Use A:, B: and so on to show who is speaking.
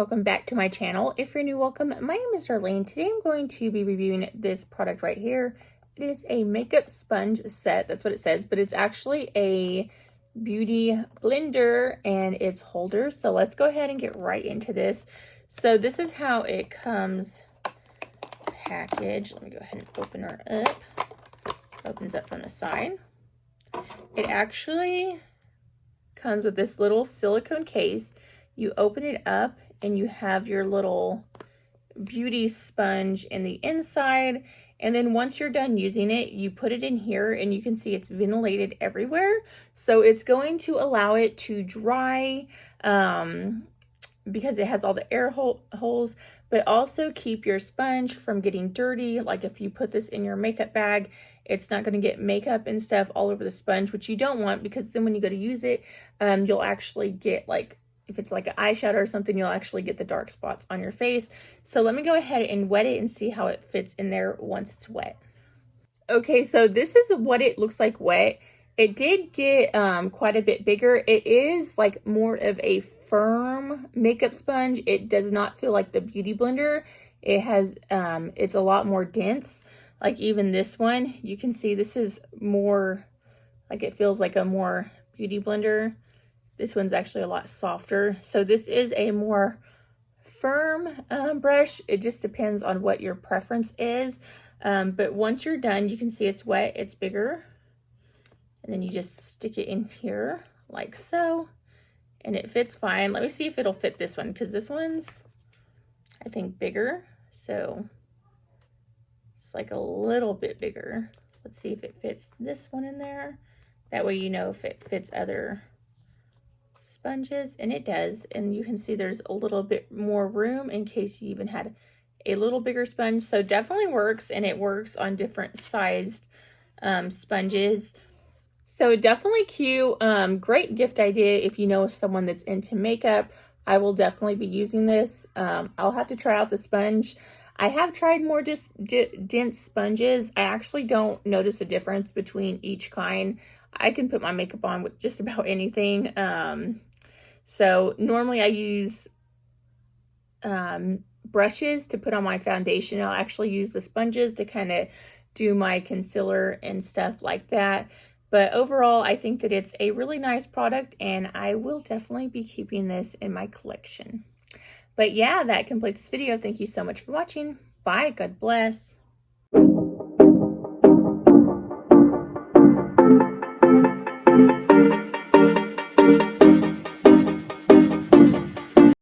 A: welcome back to my channel. If you're new, welcome. My name is Darlene. Today I'm going to be reviewing this product right here. It is a makeup sponge set. That's what it says, but it's actually a beauty blender and its holder. So let's go ahead and get right into this. So this is how it comes packaged. Let me go ahead and open her up. Opens up from the side. It actually comes with this little silicone case. You open it up and you have your little beauty sponge in the inside, and then once you're done using it, you put it in here and you can see it's ventilated everywhere, so it's going to allow it to dry because it has all the air holes, but also keep your sponge from getting dirty. Like if you put this in your makeup bag, it's not going to get makeup and stuff all over the sponge, which you don't want, because then when you go to use it, you'll actually get, like, if it's like an eyeshadow or something, you'll actually get the dark spots on your face. So let me go ahead and wet it and see how it fits in there once it's wet. Okay, so this is what it looks like wet. It did get quite a bit bigger. It is like more of a firm makeup sponge. It does not feel like the beauty blender. It has, it's a lot more dense. Like even this one, you can see this is more, like it feels like a more beauty blender. This one's actually a lot softer. So this is a more firm brush. It just depends on what your preference is. But once you're done, you can see it's wet, it's bigger. And then you just stick it in here like so. And it fits fine. Let me see if it'll fit this one, because this one's, I think, bigger. So it's like a little bit bigger. Let's see if it fits this one in there. That way you know if it fits other sponges, and it does. And you can see there's a little bit more room in case you even had a little bigger sponge. So definitely works, and it works on different sized sponges. So definitely cute. Great gift idea if you know someone that's into makeup. I will definitely be using this. I'll have to try out the sponge. I have tried more dense sponges. I actually don't notice a difference between each kind. I can put my makeup on with just about anything. So normally I use brushes to put on my foundation. I'll actually use the sponges to kind of do my concealer and stuff like that. But overall, I think that it's a really nice product, and I will definitely be keeping this in my collection. But yeah, that completes this video. Thank you so much for watching. Bye. God bless.